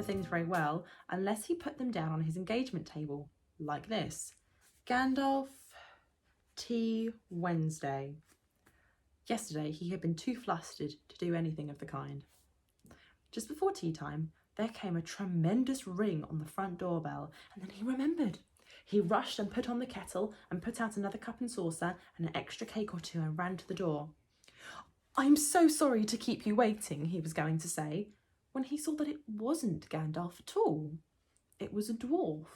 things very well unless he put them down on his engagement table, like this. Gandalf, Tea, Wednesday. Yesterday he had been too flustered to do anything of the kind. Just before tea time, there came a tremendous ring on the front doorbell, and then he remembered. He rushed and put on the kettle and put out another cup and saucer and an extra cake or two and ran to the door. "I'm so sorry to keep you waiting," he was going to say, when he saw that it wasn't Gandalf at all. It was a dwarf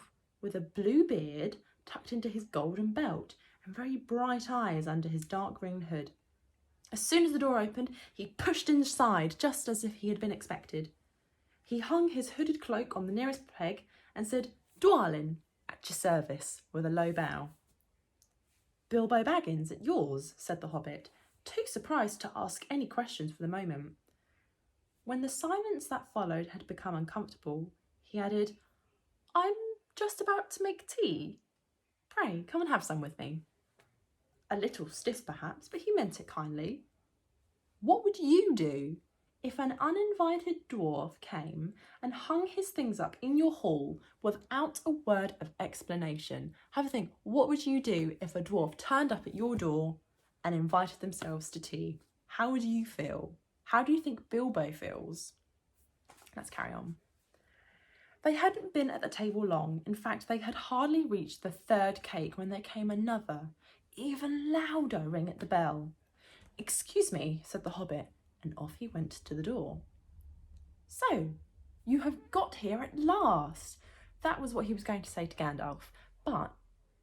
with a blue beard tucked into his golden belt and very bright eyes under his dark green hood. As soon as the door opened, he pushed inside just as if he had been expected. He hung his hooded cloak on the nearest peg and said, "Dwarlin, at your service," with a low bow. "Bilbo Baggins, at yours," said the hobbit, too surprised to ask any questions for the moment. When the silence that followed had become uncomfortable, he added, "I'm just about to make tea. Pray, come and have some with me." A little stiff perhaps, but he meant it kindly. What would you do if an uninvited dwarf came and hung his things up in your hall without a word of explanation? Have a think, what would you do if a dwarf turned up at your door and invited themselves to tea? How would you feel? How do you think Bilbo feels? Let's carry on. They hadn't been at the table long. In fact, they had hardly reached the third cake when there came another, even louder ring at the bell. "Excuse me," said the hobbit, and off he went to the door. "So, you have got here at last." That was what he was going to say to Gandalf, but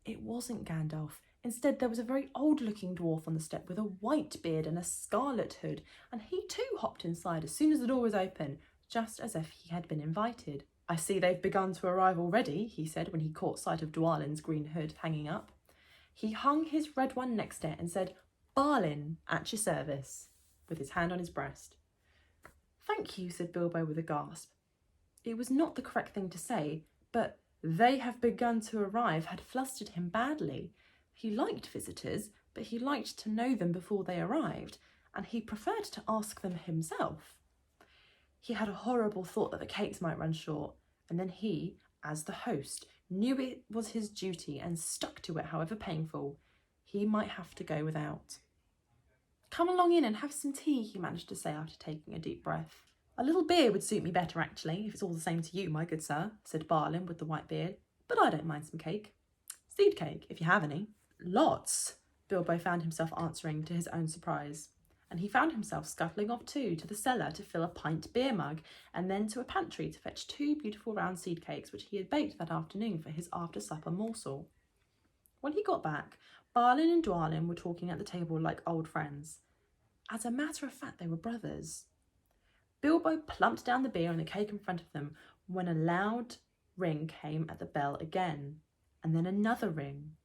it wasn't Gandalf. Instead, there was a very old-looking dwarf on the step with a white beard and a scarlet hood, and he too hopped inside as soon as the door was open, just as if he had been invited. "I see they've begun to arrive already," he said when he caught sight of Dwalin's green hood hanging up. He hung his red one next to it and said, "Balin, at your service," with his hand on his breast. "Thank you," said Bilbo with a gasp. It was not the correct thing to say, but "they have begun to arrive" had flustered him badly. He liked visitors, but he liked to know them before they arrived, and he preferred to ask them himself. He had a horrible thought that the cakes might run short, and then he, as the host, knew it was his duty and stuck to it, however painful. He might have to go without. "Come along in and have some tea," he managed to say after taking a deep breath. "A little beer would suit me better, actually, if it's all the same to you, my good sir," said Balin with the white beard. "But I don't mind some cake. Seed cake, if you have any." "Lots," Bilbo found himself answering to his own surprise. And he found himself scuttling off too to the cellar to fill a pint beer mug, and then to a pantry to fetch 2 beautiful round seed cakes which he had baked that afternoon for his after-supper morsel. When he got back, Balin and Dwalin were talking at the table like old friends. As a matter of fact, they were brothers. Bilbo plumped down the beer and the cake in front of them when a loud ring came at the bell again, and then another ring.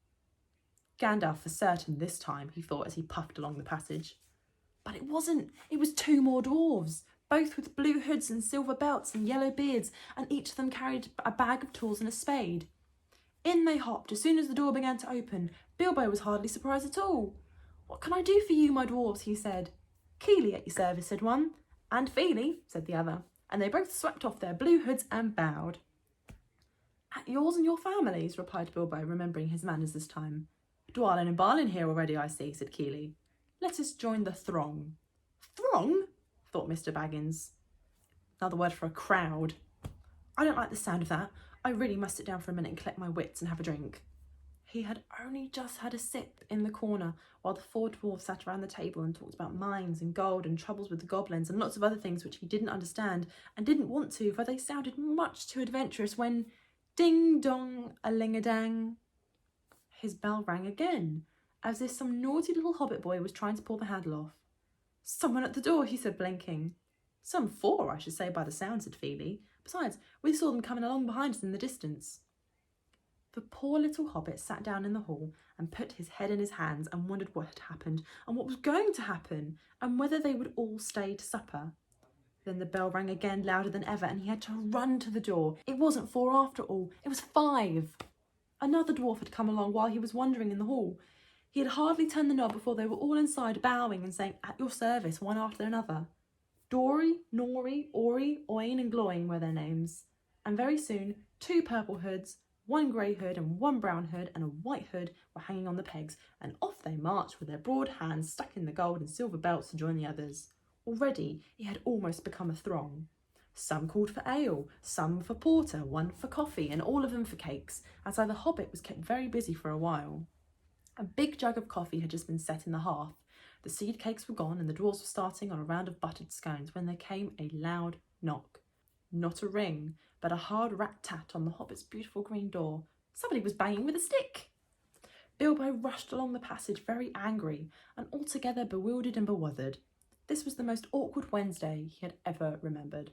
Gandalf for certain this time, he thought as he puffed along the passage. But it wasn't. It was 2 more dwarves, both with blue hoods and silver belts and yellow beards, and each of them carried a bag of tools and a spade. In they hopped as soon as the door began to open. Bilbo was hardly surprised at all. "What can I do for you, my dwarves?" he said. "Keely at your service," said one. "And Feely," said the other, and they both swept off their blue hoods and bowed. "At yours and your families," replied Bilbo, remembering his manners this time. "Dwalin and Balin here already, I see," said Keely. "Let us join the throng." "Throng?" thought Mr. Baggins. Another word for a crowd. "I don't like the sound of that. I really must sit down for a minute and collect my wits and have a drink." He had only just had a sip in the corner while the 4 dwarves sat around the table and talked about mines and gold and troubles with the goblins and lots of other things which he didn't understand and didn't want to, for they sounded much too adventurous, when ding-dong-a-ling-a-dang, his bell rang again, as if some naughty little hobbit boy was trying to pull the handle off. "Someone at the door," he said, blinking. "Some 4, I should say, by the sound," said Feely. "Besides, we saw them coming along behind us in the distance." The poor little hobbit sat down in the hall and put his head in his hands and wondered what had happened and what was going to happen and whether they would all stay to supper. Then the bell rang again, louder than ever, and he had to run to the door. It wasn't 4 after all, it was 5. Another dwarf had come along while he was wandering in the hall. He had hardly turned the knob before they were all inside, bowing and saying, "At your service," one after another. Dory, Nori, Ori, Oin and Gloin were their names. and very soon 2 purple hoods, 1 grey hood and 1 brown hood and a white hood were hanging on the pegs, and off they marched with their broad hands stuck in the gold and silver belts to join the others. Already it had almost become a throng. Some called for ale, some for porter, one for coffee, and all of them for cakes, as the Hobbit was kept very busy for a while. A big jug of coffee had just been set in the hearth. The seed cakes were gone and the dwarves were starting on a round of buttered scones when there came a loud knock. Not a ring, but a hard rat-tat on the Hobbit's beautiful green door. Somebody was banging with a stick. Bilbo rushed along the passage very angry and altogether bewildered and bewothered. This was the most awkward Wednesday he had ever remembered.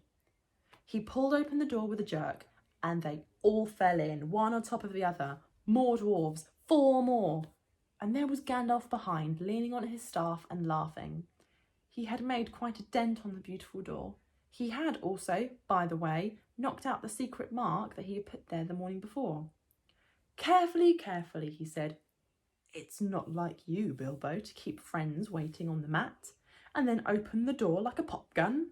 He pulled open the door with a jerk, and they all fell in, one on top of the other. More dwarves, 4 more. And there was Gandalf behind, leaning on his staff and laughing. He had made quite a dent on the beautiful door. He had also, by the way, knocked out the secret mark that he had put there the morning before. Carefully, carefully, he said. It's not like you, Bilbo, to keep friends waiting on the mat, and then open the door like a pop gun.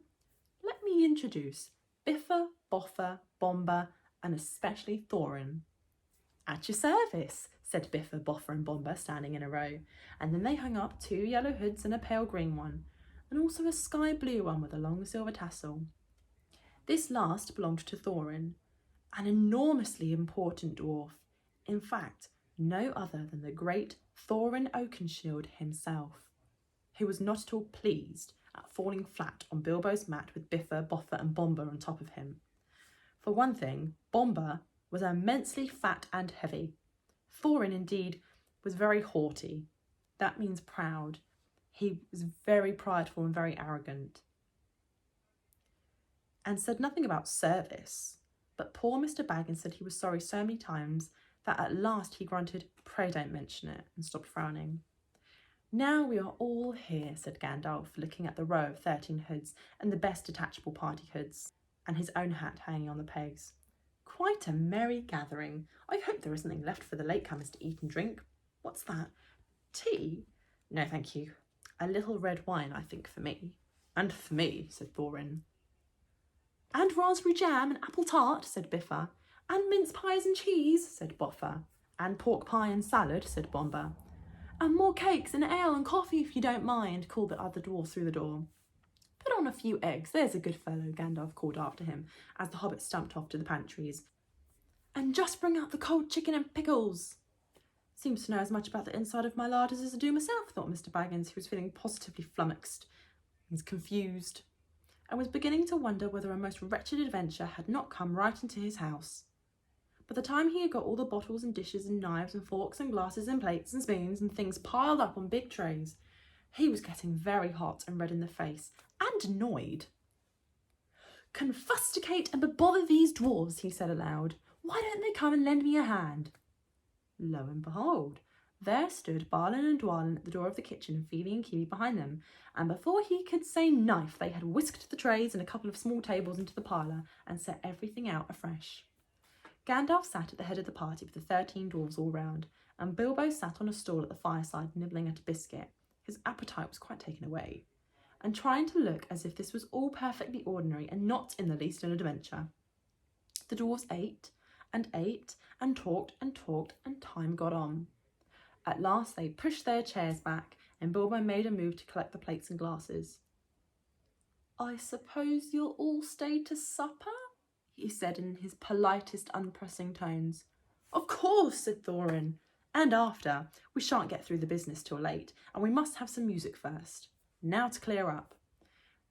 Let me introduce Biffa, Boffa, Bomber, and especially Thorin. At your service, said Biffa, Boffa and Bomber, standing in a row, and then they hung up 2 yellow hoods and a pale green one, and also a sky blue one with a long silver tassel. This last belonged to Thorin, an enormously important dwarf, in fact, no other than the great Thorin Oakenshield himself, who was not at all pleased at falling flat on Bilbo's mat with Biffa, Boffa and Bomber on top of him. For one thing, Bomber was immensely fat and heavy. Thorin, indeed, was very haughty. That means proud. He was very prideful and very arrogant, and said nothing about service. But poor Mr. Baggins said he was sorry so many times that at last he grunted, "Pray don't mention it," and stopped frowning. Now we are all here, said Gandalf, looking at the row of 13 hoods and the best detachable party hoods, and his own hat hanging on the pegs. Quite a merry gathering. I hope there is something left for the latecomers to eat and drink. What's that? Tea? No, thank you. A little red wine, I think, for me. And for me, said Thorin. And raspberry jam and apple tart, said Biffa. And mince pies and cheese, said Boffa. And pork pie and salad, said Bomber. And more cakes and ale and coffee if you don't mind, called the other dwarfs through the door. Put on a few eggs, there's a good fellow, Gandalf called after him, as the hobbit stumped off to the pantries. And just bring out the cold chicken and pickles. Seems to know as much about the inside of my larders as I do myself, thought Mr. Baggins, who was feeling positively flummoxed. He was confused, and was beginning to wonder whether a most wretched adventure had not come right into his house. By the time he had got all the bottles and dishes and knives and forks and glasses and plates and spoons and things piled up on big trays, he was getting very hot and red in the face, and annoyed. Confusticate and bebother these dwarves, he said aloud. Why don't they come and lend me a hand? Lo and behold, there stood Balin and Dwalin at the door of the kitchen and Phoebe and Kiwi behind them, and before he could say knife, they had whisked the trays and a couple of small tables into the parlour and set everything out afresh. Gandalf sat at the head of the party with the 13 dwarves all round, and Bilbo sat on a stool at the fireside nibbling at a biscuit. His appetite was quite taken away, and trying to look as if this was all perfectly ordinary and not in the least an adventure. The dwarves ate and talked and time got on. At last they pushed their chairs back and Bilbo made a move to collect the plates and glasses. I suppose you'll all stay to supper? He said in his politest unpressing tones. Of course, said Thorin. And after. We shan't get through the business till late, and we must have some music first. Now to clear up.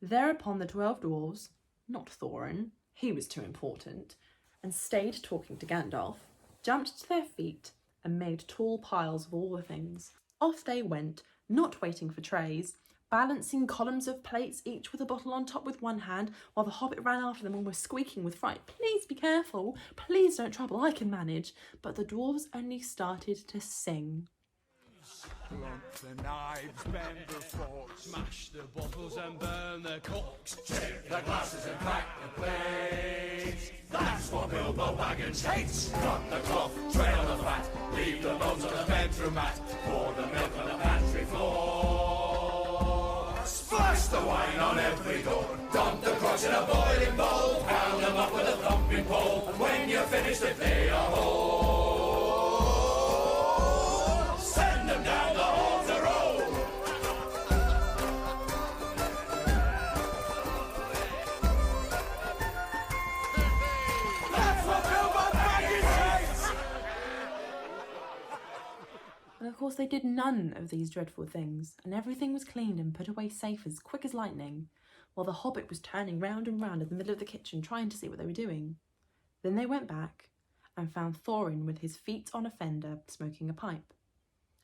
Thereupon the 12 dwarves, not Thorin, he was too important, and stayed talking to Gandalf, jumped to their feet and made tall piles of all the things. Off they went, not waiting for trays, balancing columns of plates, each with a bottle on top with one hand, while the hobbit ran after them and was squeaking with fright. Please be careful, please don't trouble, I can manage. But the dwarves only started to sing. Blunt the knives, bend the forks, smash the bottles and burn the corks, tip the glasses and crack the plates. That's what Bilbo Baggins hates. Cut the cloth, trail the fat, leave the bones on the bedroom mat, pour the milk on the pantry floor, splash the wine on every door, dump the crust frogs in a boiling bowl, pound them up with a thumping pole, and when you're finished they play a hole. Send them down the hall to roll. That's what Bilbo Baggins hates! And of course they did none of these dreadful things, and everything was cleaned and put away safe as quick as lightning, while the Hobbit was turning round and round in the middle of the kitchen trying to see what they were doing. Then they went back and found Thorin with his feet on a fender smoking a pipe.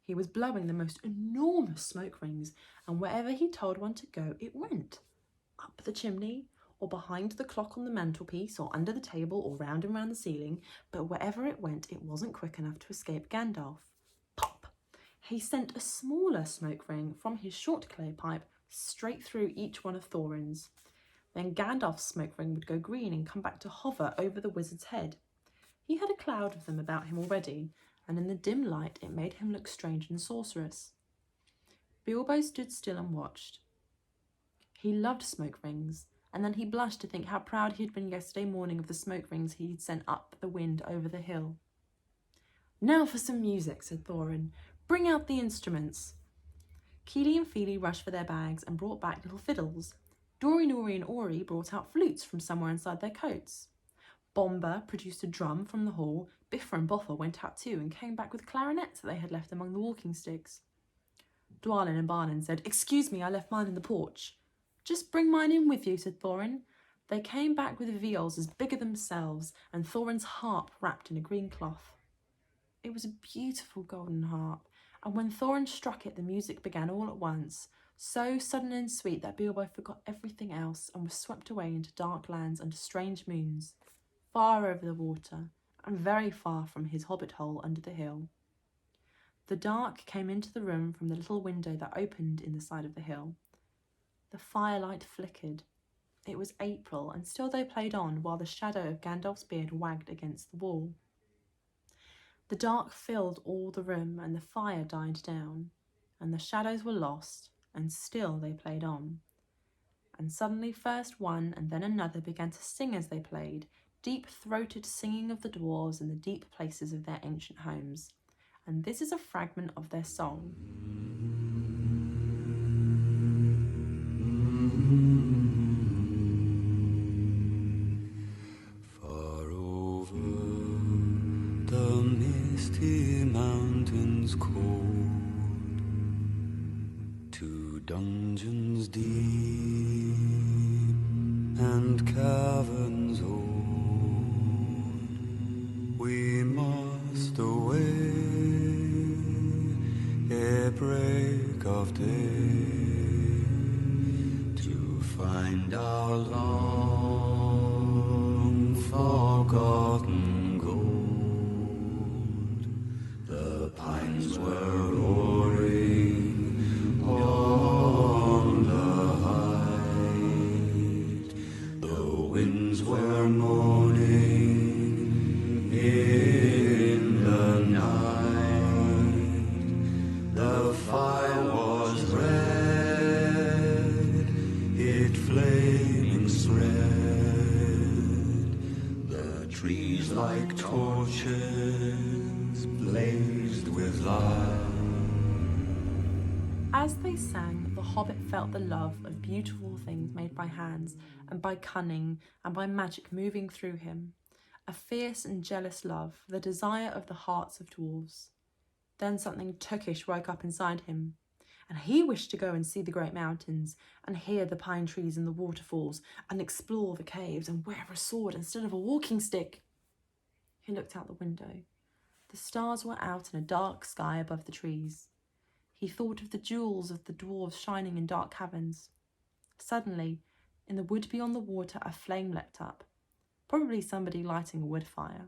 He was blowing the most enormous smoke rings, and wherever he told one to go, it went. Up the chimney, or behind the clock on the mantelpiece, or under the table, or round and round the ceiling, but wherever it went, it wasn't quick enough to escape Gandalf. Pop! He sent a smaller smoke ring from his short clay pipe straight through each one of Thorin's. Then Gandalf's smoke ring would go green and come back to hover over the wizard's head. He had a cloud of them about him already, and in the dim light it made him look strange and sorcerous. Bilbo stood still and watched. He loved smoke rings, and then he blushed to think how proud he had been yesterday morning of the smoke rings he had sent up the wind over the hill. "Now for some music," said Thorin. "Bring out the instruments." Keely and Feely rushed for their bags and brought back little fiddles. Dory, Nori and Ori brought out flutes from somewhere inside their coats. Bomba produced a drum from the hall. Biffa and Boffa went out too and came back with clarinets that they had left among the walking sticks. Dwalin and Barnin said, "Excuse me, I left mine in the porch." "Just bring mine in with you," said Thorin. They came back with viols as big as themselves and Thorin's harp wrapped in a green cloth. It was a beautiful golden harp, and when Thorin struck it, the music began all at once, so sudden and sweet that Bilbo forgot everything else and was swept away into dark lands under strange moons, far over the water and very far from his hobbit hole under the hill. The dark came into the room from the little window that opened in the side of the hill. The firelight flickered. It was April, and still they played on while the shadow of Gandalf's beard wagged against the wall. The dark filled all the room, and the fire died down, and the shadows were lost, and still they played on. And suddenly first one and then another began to sing as they played, deep-throated singing of the dwarves in the deep places of their ancient homes. And this is a fragment of their song. Far over the misty mountains cold, to dungeons deep and caverns old, we must away ere break of day, to find our long forgotten gold. The pines were roaring on the height, the winds were moaning in the night. The fire was red, it flaming spread. The trees like torches blazed with light. As they sang, the hobbit felt the love of beautiful things made by hands and by cunning and by magic moving through him. A fierce and jealous love, the desire of the hearts of dwarves. Then something Tookish woke up inside him, and he wished to go and see the great mountains, and hear the pine trees and the waterfalls, and explore the caves, and wear a sword instead of a walking stick. He looked out the window. The stars were out in a dark sky above the trees. He thought of the jewels of the dwarves shining in dark caverns. Suddenly, in the wood beyond the water, a flame leapt up, probably somebody lighting a wood fire,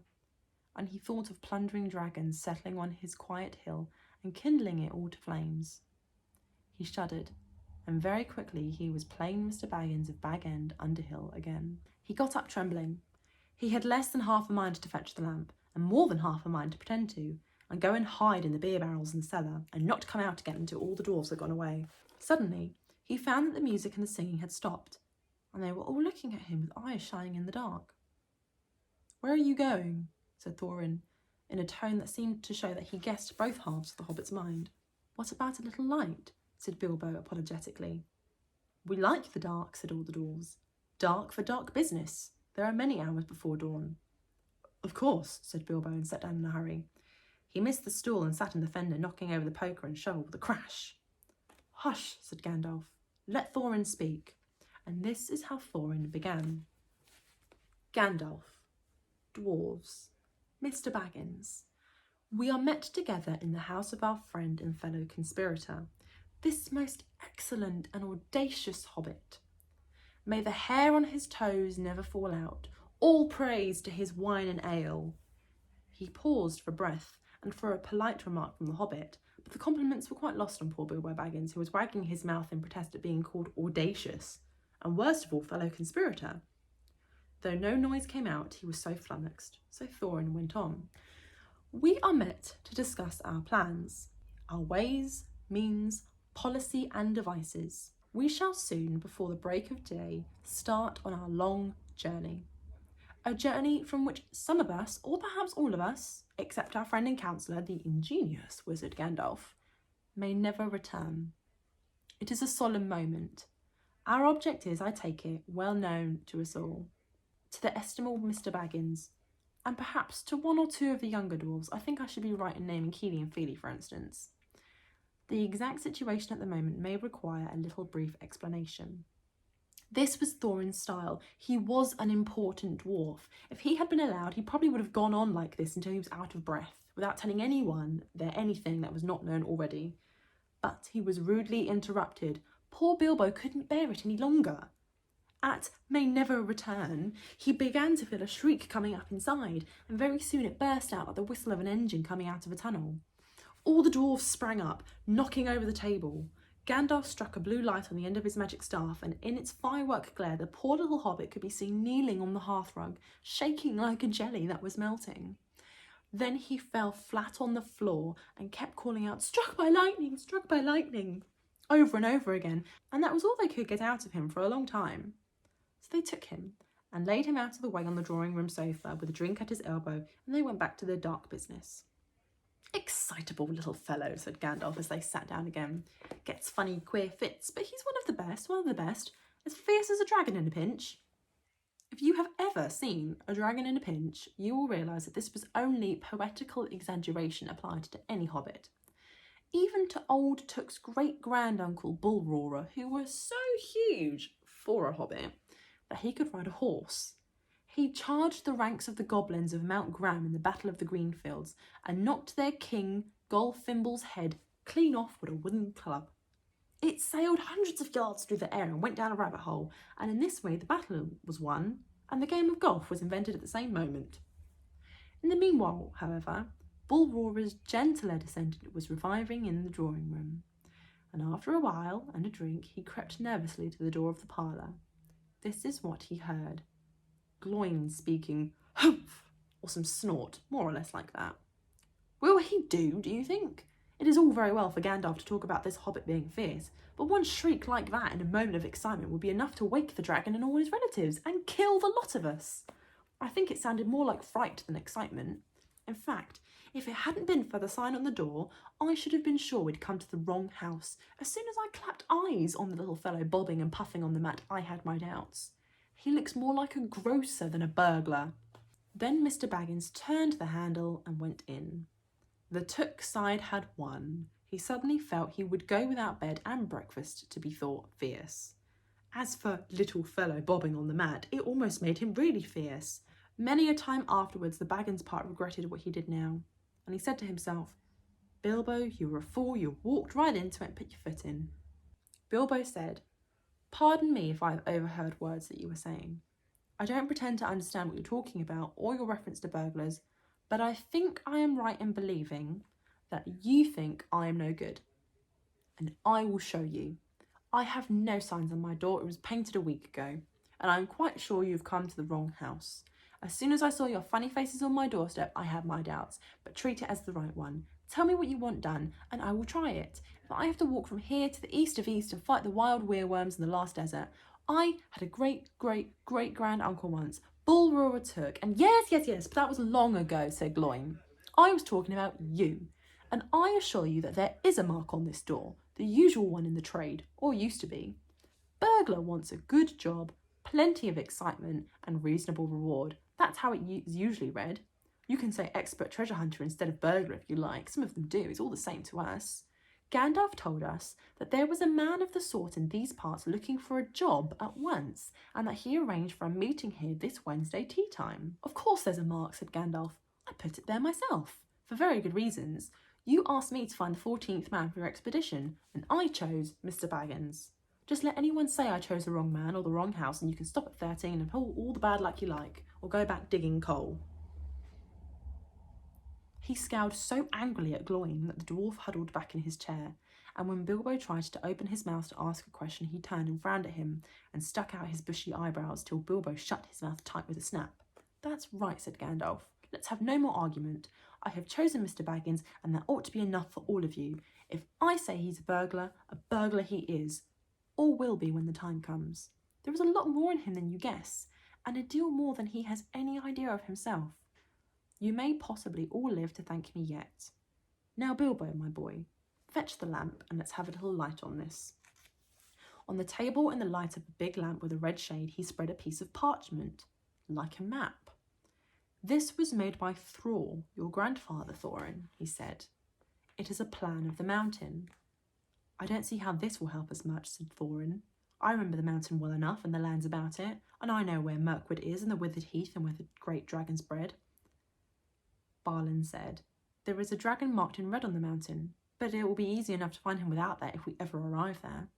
and he thought of plundering dragons settling on his quiet hill and kindling it all to flames. He shuddered, and very quickly he was plain Mr. Baggins of Bag End, Underhill again. He got up trembling. He had less than half a mind to fetch the lamp, and more than half a mind to pretend to, and go and hide in the beer barrels in the cellar, and not come out again until all the dwarves had gone away. Suddenly, he found that the music and the singing had stopped, and they were all looking at him with eyes shining in the dark. "Where are you going?" said Thorin, in a tone that seemed to show that he guessed both halves of the hobbit's mind. "What about a little light?" said Bilbo apologetically. "We like the dark," said all the dwarves. "Dark for dark business. There are many hours before dawn." "Of course," said Bilbo and sat down in a hurry. He missed the stool and sat in the fender, knocking over the poker and shovel with a crash. "Hush," said Gandalf. "Let Thorin speak." And this is how Thorin began. Gandalf, dwarves, Mr. Baggins, we are met together in the house of our friend and fellow conspirator, this most excellent and audacious hobbit. May the hair on his toes never fall out. All praise to his wine and ale. He paused for breath and for a polite remark from the hobbit, but the compliments were quite lost on poor Bilbo Baggins, who was wagging his mouth in protest at being called audacious, and worst of all, fellow conspirator. Though no noise came out, he was so flummoxed, so Thorin went on. We are met to discuss our plans, our ways, means, policy and devices. We shall soon, before the break of day, start on our long journey. A journey from which some of us, or perhaps all of us, except our friend and counsellor, the ingenious wizard Gandalf, may never return. It is a solemn moment. Our object is, I take it, well known to us all. To the estimable Mr. Baggins, and perhaps to one or two of the younger dwarves. I think I should be right in naming Keely and Feely, for instance. The exact situation at the moment may require a little brief explanation. This was Thorin's style. He was an important dwarf. If he had been allowed, he probably would have gone on like this until he was out of breath, without telling anyone there anything that was not known already. But he was rudely interrupted. Poor Bilbo couldn't bear it any longer. At "may never return," he began to feel a shriek coming up inside, and very soon it burst out like the whistle of an engine coming out of a tunnel. All the dwarves sprang up, knocking over the table. Gandalf struck a blue light on the end of his magic staff, and in its firework glare the poor little hobbit could be seen kneeling on the hearthrug, shaking like a jelly that was melting. Then he fell flat on the floor and kept calling out, "Struck by lightning, struck by lightning," over and over again, and that was all they could get out of him for a long time. So they took him and laid him out of the way on the drawing-room sofa with a drink at his elbow, and they went back to their dark business. "Excitable little fellow," said Gandalf as they sat down again. "Gets funny, queer fits, but he's one of the best, as fierce as a dragon in a pinch." If you have ever seen a dragon in a pinch, you will realise that this was only poetical exaggeration applied to any hobbit. Even to old Took's great-granduncle Bullroarer, who was so huge for a hobbit that he could ride a horse. He charged the ranks of the goblins of Mount Gram in the Battle of the Greenfields and knocked their king, Golfimble's head, clean off with a wooden club. It sailed hundreds of yards through the air and went down a rabbit hole, and in this way the battle was won, and the game of golf was invented at the same moment. In the meanwhile, however, Bullroarer's gentler descendant was reviving in the drawing-room, and after a while and a drink he crept nervously to the door of the parlour. This is what he heard. Gloin speaking, "Humph!" or some snort, more or less like that. Will he do you think? It is all very well for Gandalf to talk about this hobbit being fierce, but one shriek like that in a moment of excitement would be enough to wake the dragon and all his relatives, and kill the lot of us. I think it sounded more like fright than excitement. In fact, if it hadn't been for the sign on the door, I should have been sure we'd come to the wrong house. As soon as I clapped eyes on the little fellow bobbing and puffing on the mat, I had my doubts. He looks more like a grocer than a burglar. Then Mr. Baggins turned the handle and went in. The Took side had won. He suddenly felt he would go without bed and breakfast to be thought fierce. As for little fellow bobbing on the mat, it almost made him really fierce. Many a time afterwards the Baggins part regretted what he did now, and he said to himself, "Bilbo, you were a fool, you walked right into it and put your foot in." Bilbo said, "Pardon me if I've overheard words that you were saying. I don't pretend to understand what you're talking about or your reference to burglars, but I think I am right in believing that you think I am no good. And I will show you. I have no signs on my door. It was painted a week ago, and I'm quite sure you've come to the wrong house. As soon as I saw your funny faces on my doorstep, I had my doubts, but treat it as the right one. Tell me what you want done, and I will try it. If I have to walk from here to the east of East and fight the wild wereworms in the last desert, I had a great uncle once, Bulroar Took, and yes, but that was long ago, said Gloin. I was talking about you, and I assure you that there is a mark on this door, the usual one in the trade, or used to be. Burglar wants a good job, plenty of excitement, and reasonable reward. That's how it is usually read. You can say expert treasure hunter instead of burglar if you like. Some of them do. It's all the same to us. Gandalf told us that there was a man of the sort in these parts looking for a job at once, and that he arranged for a meeting here this Wednesday tea time. Of course there's a mark, said Gandalf. I put it there myself, for very good reasons. You asked me to find the 14th man for your expedition, and I chose Mr. Baggins. Just let anyone say I chose the wrong man or the wrong house, and you can stop at 13 and pull all the bad luck you like, or go back digging coal. He scowled so angrily at Gloin that the dwarf huddled back in his chair, and when Bilbo tried to open his mouth to ask a question, he turned and frowned at him and stuck out his bushy eyebrows till Bilbo shut his mouth tight with a snap. That's right, said Gandalf. Let's have no more argument. I have chosen Mr. Baggins, and that ought to be enough for all of you. If I say he's a burglar he is, or will be when the time comes. There is a lot more in him than you guess, and a deal more than he has any idea of himself. You may possibly all live to thank me yet. Now, Bilbo, my boy, fetch the lamp and let's have a little light on this. On the table in the light of a big lamp with a red shade, he spread a piece of parchment, like a map. This was made by Thrall, your grandfather, Thorin, he said. It is a plan of the mountain. I don't see how this will help us much, said Thorin. I remember the mountain well enough and the lands about it, and I know where Mirkwood is and the withered heath and where the great dragon's bred. Balin said, There is a dragon marked in red on the mountain, but it will be easy enough to find him without that if we ever arrive there.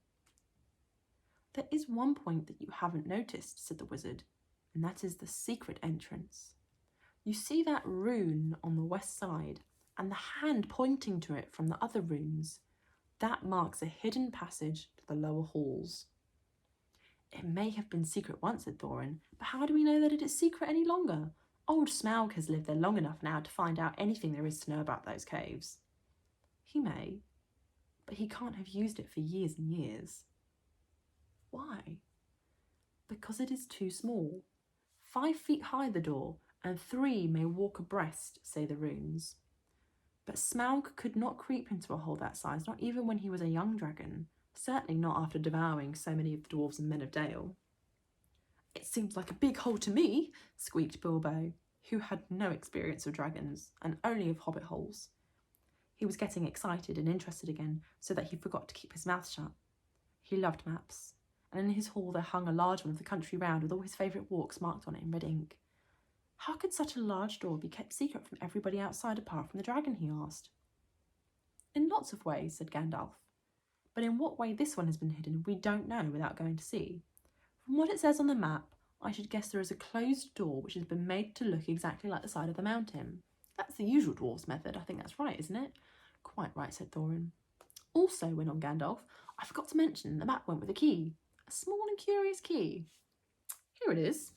There is one point that you haven't noticed, said the wizard, and that is the secret entrance. You see that rune on the west side, and the hand pointing to it from the other runes. That marks a hidden passage to the lower halls. It may have been secret once, said Thorin, but how do we know that it is secret any longer? Old Smaug has lived there long enough now to find out anything there is to know about those caves. He may, but he can't have used it for years and years. Why? Because it is too small. 5 feet high the door, and 3 may walk abreast, say the runes. But Smaug could not creep into a hole that size, not even when he was a young dragon, certainly not after devouring so many of the dwarves and men of Dale. It seems like a big hole to me, squeaked Bilbo, who had no experience of dragons, and only of hobbit holes. He was getting excited and interested again, so that he forgot to keep his mouth shut. He loved maps, and in his hall there hung a large one of the country round with all his favourite walks marked on it in red ink. How could such a large door be kept secret from everybody outside apart from the dragon, he asked. In lots of ways, said Gandalf. But in what way this one has been hidden we don't know without going to see. From what it says on the map, I should guess there is a closed door which has been made to look exactly like the side of the mountain. That's the usual dwarves' method. I think that's right, isn't it? Quite right, said Thorin. Also, went on Gandalf, I forgot to mention the map went with a key. A small and curious key. Here it is.